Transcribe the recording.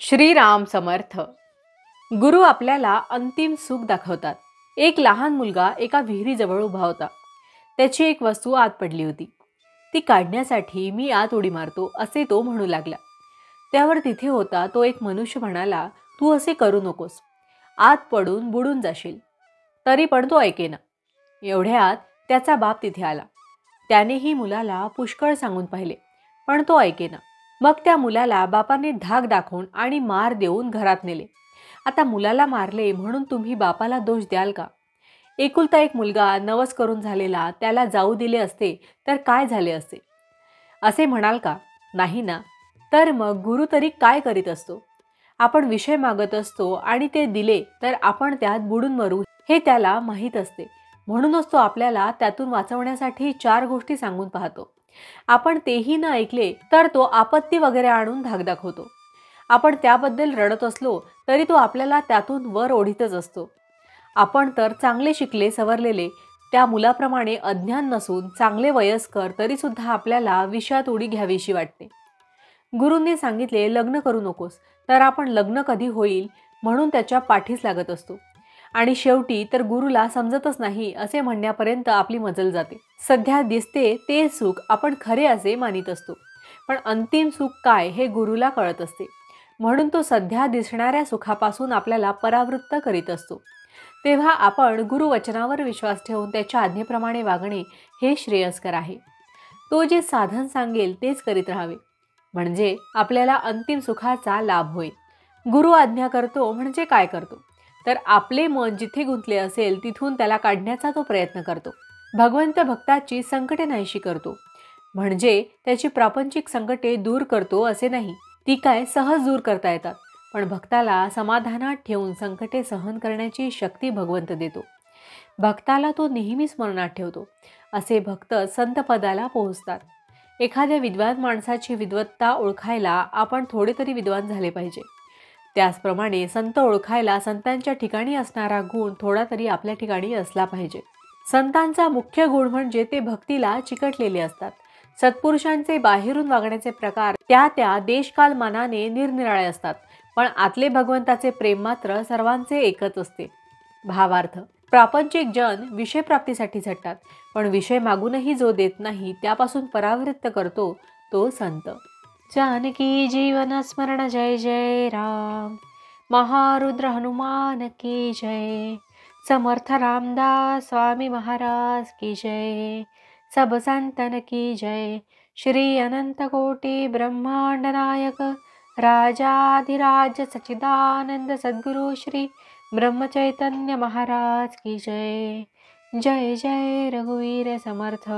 श्रीराम समर्थ. गुरु आपल्याला अंतिम सुख दाखवतात. एक लहान मुलगा एका विहिरीजवळ उभा होता. त्याची एक वस्तू आत पडली होती. ती काढण्यासाठी मी आत उडी मारतो असे तो म्हणू लागला. त्यावर तिथे होता तो एक मनुष्य म्हणाला, तू असे करू नकोस, आत पडून बुडून जाशील. तरी पण तो ऐकेना. एवढ्यात त्याचा बाप तिथे आला. त्यानेही मुलाला पुष्कळ सांगून पाहिले, पण तो ऐकेना. मग त्या मुलाला बापाने धाक दाखवून आणि मार देऊन घरात नेले. आता मुलाला मारले म्हणून तुम्ही बापाला दोष द्याल का? एकुलता एक मुलगा नवस करून झालेला, त्याला जाऊ दिले असते तर काय झाले असते असे म्हणाल का? नाही ना. तर मग गुरु तरी काय करीत असतो? आपण विषय मागत असतो आणि ते दिले तर आपण त्यात बुडून मरू हे त्याला माहीत असते. म्हणूनच तो आपल्याला त्यातून वाचवण्यासाठी 4 गोष्टी सांगून पाहतो. आपण तेही न ऐकले तर तो आपत्ती वगैरे आणून धाक दाखवतो. आपण त्याबद्दल रडत असलो तरी तो आपल्याला त्यातून वर ओढीतच असतो. आपण तर चांगले शिकले सवरलेले त्या मुलाप्रमाणे अज्ञान नसून चांगले वयस्कर तरी सुद्धा आपल्याला विषयात उडी घ्यावीशी वाटते. गुरूंनी सांगितले लग्न करू नकोस, तर आपण लग्न कधी होईल म्हणून त्याच्या पाठीस लागत असतो. आणि शेवटी तर गुरुला समजतच नाही असे म्हणण्यापर्यंत आपली मजल जाते. सध्या दिसते ते सुख आपण खरे असे मानित असतो, पण अंतिम सुख काय हे गुरुला कळत असते. म्हणून तो सध्या दिसणाऱ्या सुखापासून आपल्याला परावृत्त करीत असतो. तेव्हा आपण गुरुवचनावर विश्वास ठेवून त्याच्या आज्ञेप्रमाणे वागणे हे श्रेयस्कर आहे. तो जे साधन सांगेल तेच करीत राहावे, म्हणजे आपल्याला अंतिम सुखाचा लाभ होईल. गुरु आज्ञा करतो म्हणजे काय करतो? तर आपले मन जिथे गुंतले असेल तिथून त्याला काढण्याचा तो प्रयत्न करतो. भगवंत भक्ताची संकटे नाहीशी करतो, म्हणजे त्याची प्रापंचिक संकटे दूर करतो असे नाही. ती काय सहज दूर करता येतात, पण भक्ताला समाधानात ठेवून संकटे सहन करण्याची शक्ती भगवंत देतो. भक्ताला तो नेहमी स्मरणात ठेवतो. असे भक्त संत पदाला पोहोचतात. एखाद्या विद्वान माणसाची विद्वत्ता ओळखायला आपण थोडे तरी विद्वान झाले पाहिजे. त्याचप्रमाणे संत ओळखायला संतांच्या ठिकाणी असणारा गुण थोडा तरी आपल्या ठिकाणी असला पाहिजे. संतांचा मुख्य गुण म्हणजे ते भक्तीला चिकटलेले असतात. सत्पुरुषांचे बाहेरून वागण्याचे प्रकार त्या त्या देशकाल मानाने निरनिराळे असतात, पण आतले भगवंताचे प्रेम मात्र सर्वांचे एकच असते. भावार्थ, प्रापंचिक जन विषयप्राप्तीसाठी झटतात, पण विषय मागूनही जो देत नाही त्यापासून परावृत्त करतो तो संत. जानकी जीवन स्मरण जय जय राम. महारुद्र हनुमान की जय. समर्थ रामदास स्वामी महाराज की जय. सब संतन की जय. श्री अनंत कोटि ब्रह्मांड नायक राजाधिराज सच्चिदानंद सद्गुरु श्री ब्रह्म चैतन्य महाराज की जय. जय जय रघुवीर समर्थ.